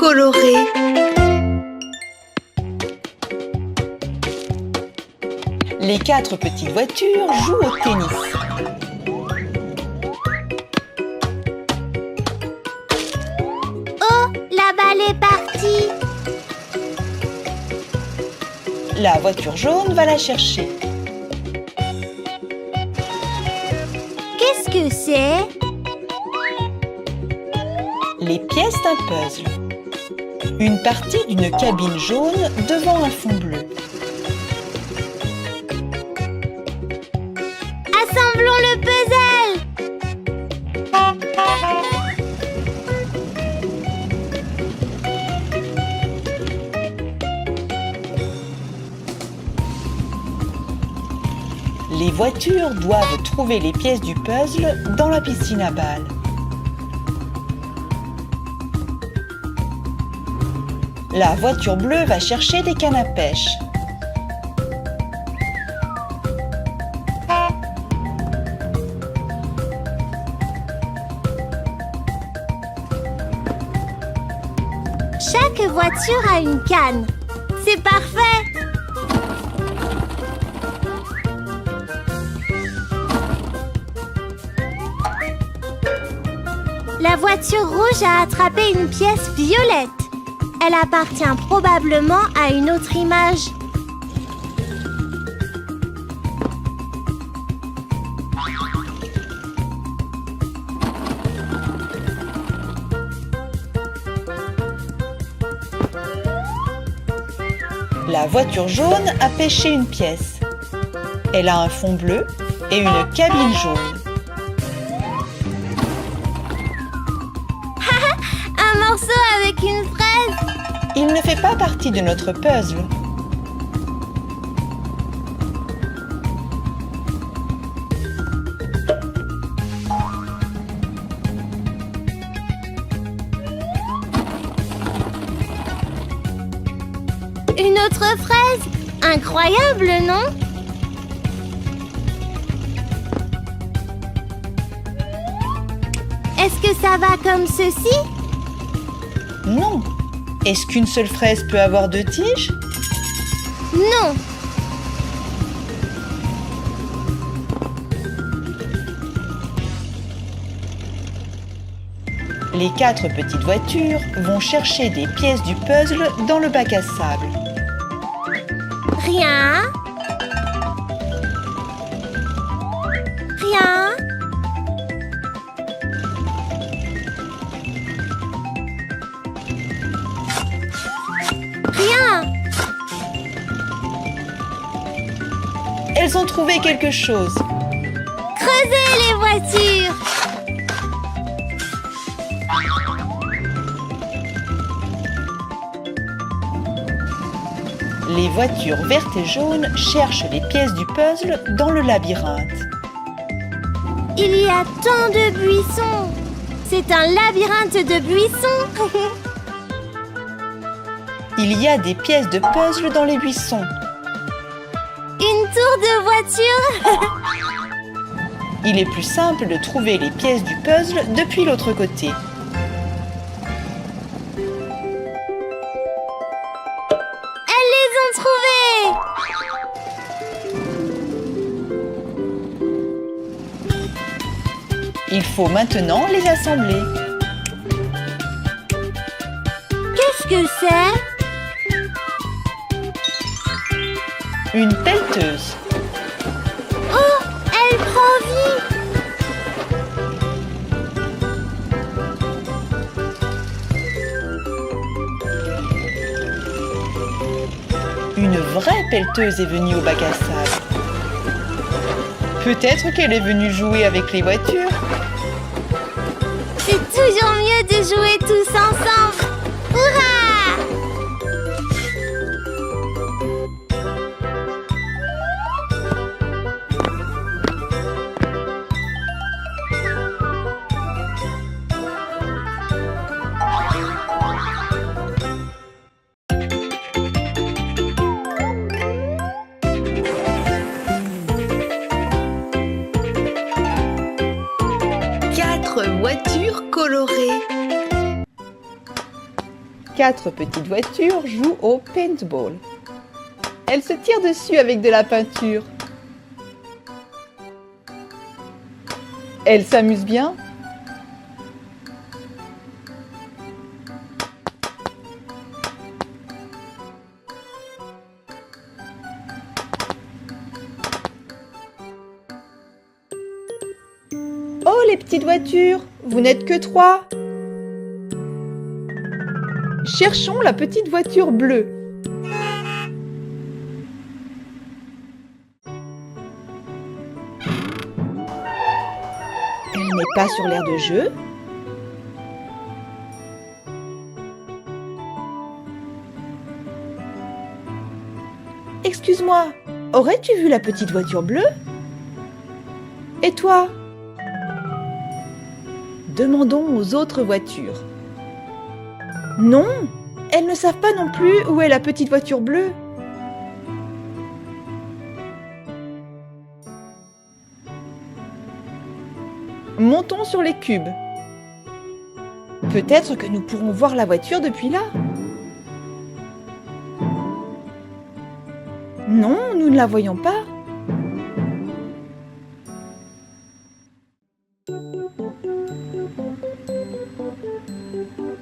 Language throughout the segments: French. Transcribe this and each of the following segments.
colorées. Les 4 petites voitures jouent au tennis. Oh, la balle est partie. La voiture jaune va la chercher. Qu'est-ce que c'est? Les pièces d'un puzzle. Une partie d'une cabine jaune devant un fond bleu. Assemblons le puzzle. Les voitures doivent trouver les pièces du puzzle dans la piscine à balles. La voiture bleue va chercher des cannes à pêche. Chaque voiture a une canne. C'est parfait. La voiture rouge a attrapé une pièce violette. Elle appartient probablement à une autre image. La voiture jaune a pêché une pièce. Elle a un fond bleu et une cabine jaune. Un morceau avec une fraise. Il ne fait pas partie de notre puzzle. Une autre fraise. Incroyable, non? Est-ce que ça va comme ceci? Non. Est-ce qu'une seule fraise peut avoir 2 tiges? Non. Les 4 petites voitures vont chercher des pièces du puzzle dans le bac à sable. Rien. Rien. Rien. Elles ont trouvé quelque chose. Creusez les voitures. Les voitures vertes et jaunes cherchent les pièces du puzzle dans le labyrinthe. Il y a tant de buissons. C'est un labyrinthe de buissons. Il y a des pièces de puzzle dans les buissons. Une tour de voiture. Il est plus simple de trouver les pièces du puzzle depuis l'autre côté. Elles les ont trouvées. Il faut maintenant les assembler. Qu'est-ce que c'est? Une pelleteuse. Oh, elle prend vie. Une vraie pelleteuse est venue au bac à sable. Peut-être qu'elle est venue jouer avec les voitures. C'est toujours mieux de jouer tous ensemble. Hurrah! Voitures colorées. 4 petites voitures jouent au paintball. Elles se tirent dessus avec de la peinture. Elles s'amusent bien. Oh les petites voitures, vous n'êtes que 3. Cherchons la petite voiture bleue. Elle n'est pas sur l'aire de jeu. Excuse-moi, aurais-tu vu la petite voiture bleue? Et toi? Demandons aux autres voitures. Non, elles ne savent pas non plus où est la petite voiture bleue. Montons sur les cubes. Peut-être que nous pourrons voir la voiture depuis là. Non, nous ne la voyons pas.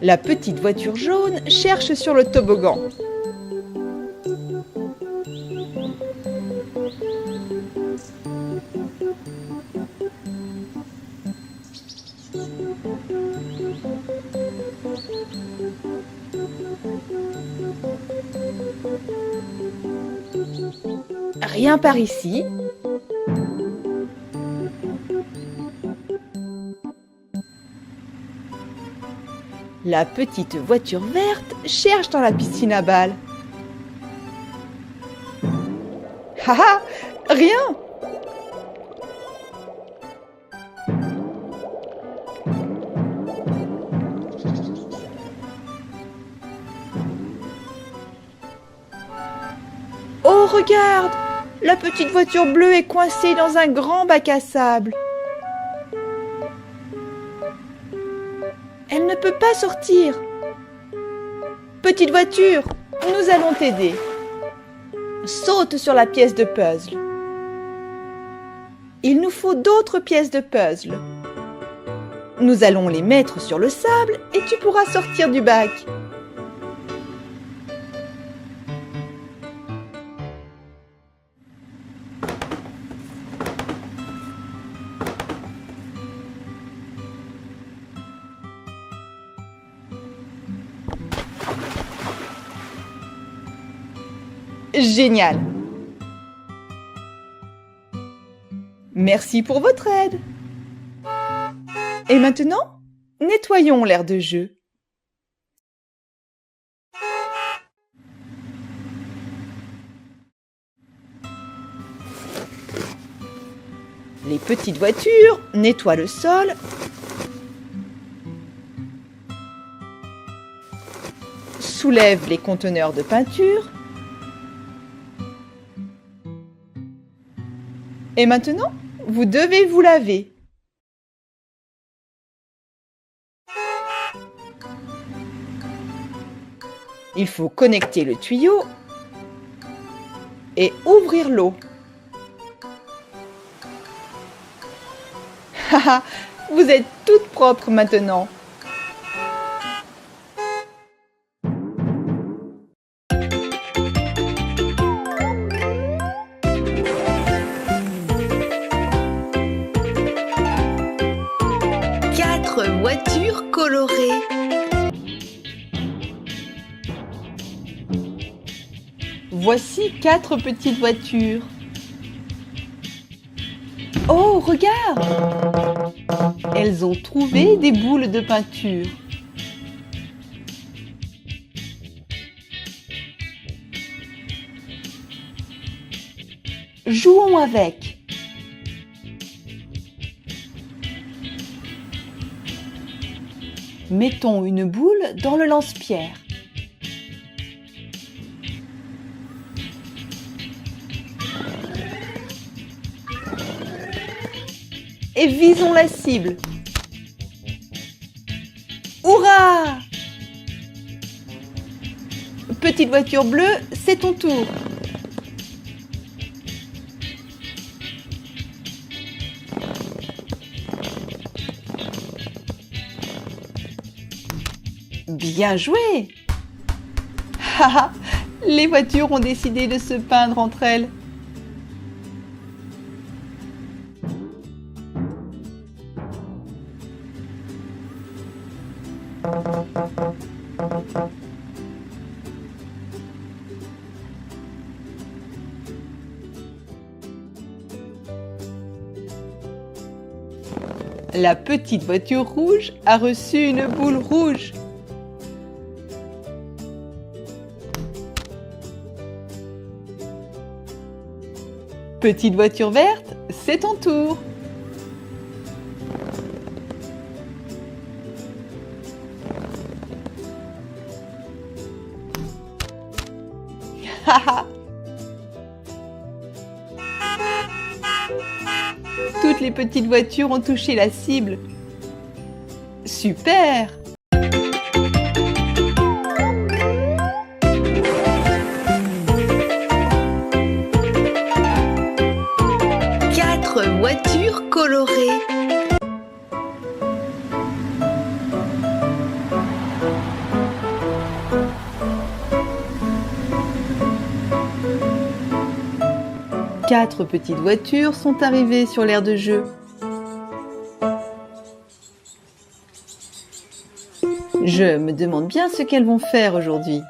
La petite voiture jaune cherche sur le toboggan. Rien par ici. La petite voiture verte cherche dans la piscine à balles. Haha, rien! Oh, regarde! La petite voiture bleue est coincée dans un grand bac à sable. Elle ne peut pas sortir. Petite voiture, nous allons t'aider. Saute sur la pièce de puzzle. Il nous faut d'autres pièces de puzzle. Nous allons les mettre sur le sable et tu pourras sortir du bac. Génial! Merci pour votre aide. Et maintenant, nettoyons l'aire de jeu. Les petites voitures nettoient le sol. Soulèvent les conteneurs de peinture. Et maintenant, vous devez vous laver. Il faut connecter le tuyau et ouvrir l'eau. Haha, vous êtes toutes propres maintenant. Voitures colorées. Voici 4 petites voitures. Oh, regarde! Elles ont trouvé des boules de peinture. Jouons avec. Mettons une boule dans le lance-pierre. Et visons la cible. Hurrah! Petite voiture bleue, c'est ton tour. Bien joué! Haha, les voitures ont décidé de se peindre entre elles. La petite voiture rouge a reçu une boule rouge. Petite voiture verte, c'est ton tour. Haha. Toutes les petites voitures ont touché la cible. Super! Quatre voitures colorées. Quatre petites voitures sont arrivées sur l'aire de jeu. Je me demande bien ce qu'elles vont faire aujourd'hui.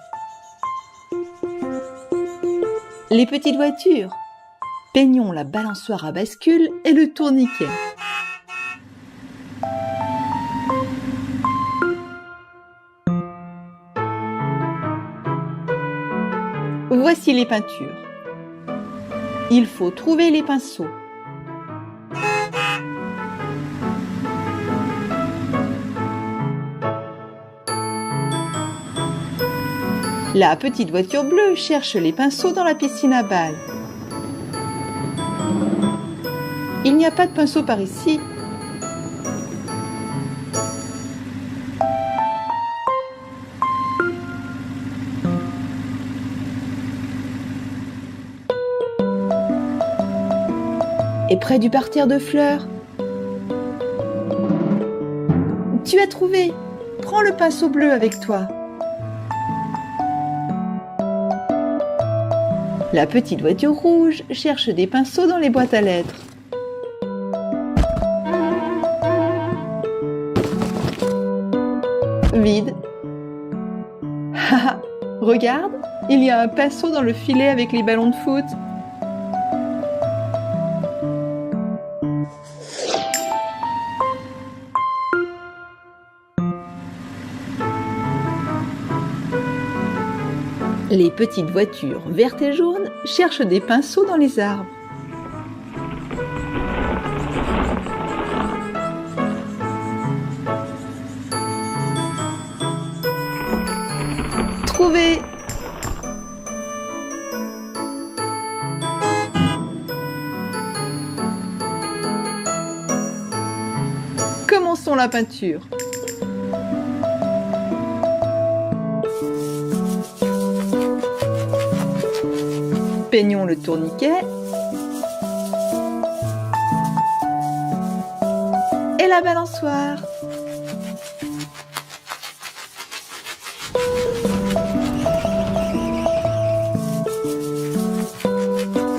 Les petites voitures. Peignons la balançoire à bascule et le tourniquet. Voici les peintures. Il faut trouver les pinceaux. La petite voiture bleue cherche les pinceaux dans la piscine à balles. Il n'y a pas de pinceau par ici. Et près du parterre de fleurs. Tu as trouvé. Prends le pinceau bleu avec toi. La petite voiture rouge cherche des pinceaux dans les boîtes à lettres. Vide. Haha, regarde, il y a un pinceau dans le filet avec les ballons de foot. Les petites voitures vertes et jaunes cherchent des pinceaux dans les arbres. Trouvé! Commençons la peinture. Peignons le tourniquet et la balançoire.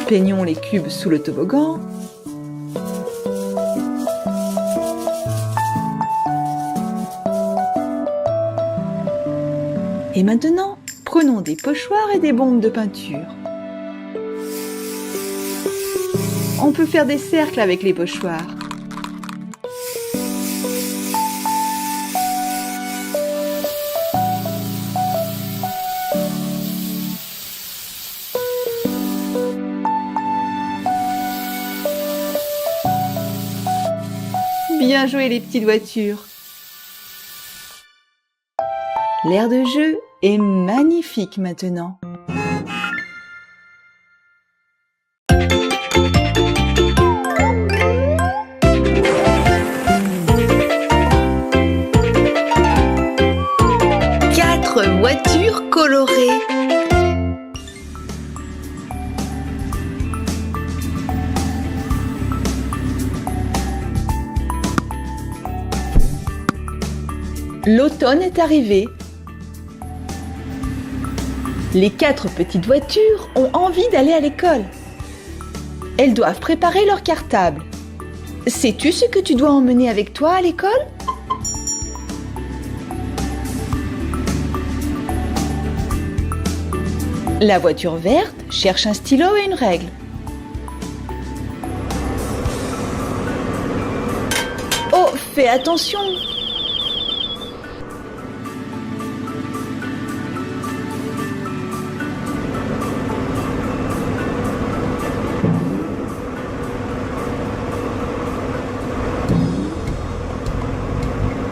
Peignons les cubes sous le toboggan. Et maintenant, prenons des pochoirs et des bombes de peinture. On peut faire des cercles avec les pochoirs. Bien joué les petites voitures. L'aire de jeu est magnifique maintenant. Voitures colorées. L'automne est arrivé. Les 4 petites voitures ont envie d'aller à l'école. Elles doivent préparer leur cartable. Sais-tu ce que tu dois emmener avec toi à l'école? La voiture verte cherche un stylo et une règle. Oh, fais attention!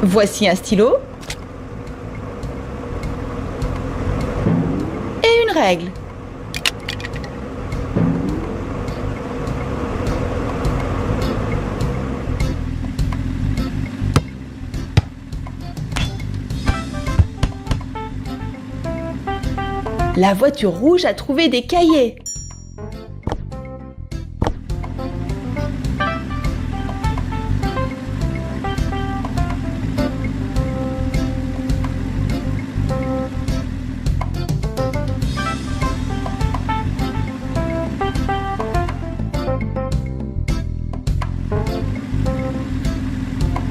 Voici un stylo et une règle. La voiture rouge a trouvé des cahiers.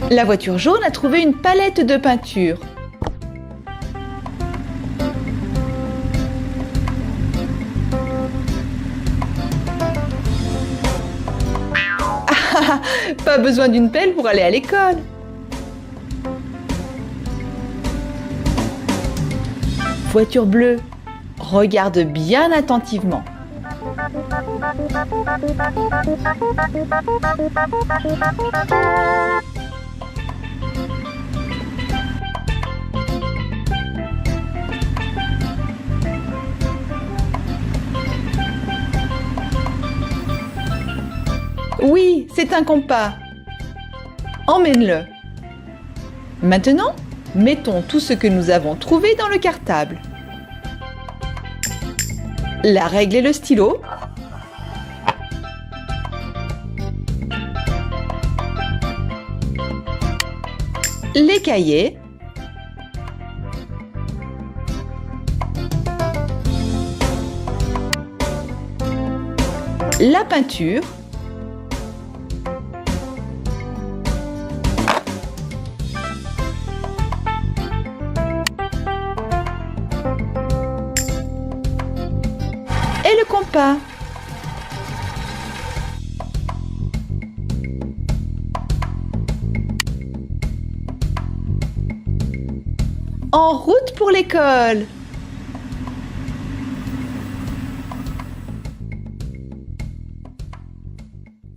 La voiture jaune a trouvé une palette de peinture. Ah, pas besoin d'une pelle pour aller à l'école. Voiture bleue, regarde bien attentivement. Oui, c'est un compas. Emmène-le. Maintenant, mettons tout ce que nous avons trouvé dans le cartable. La règle et le stylo. Les cahiers. La peinture. Et le compas. En route pour l'école.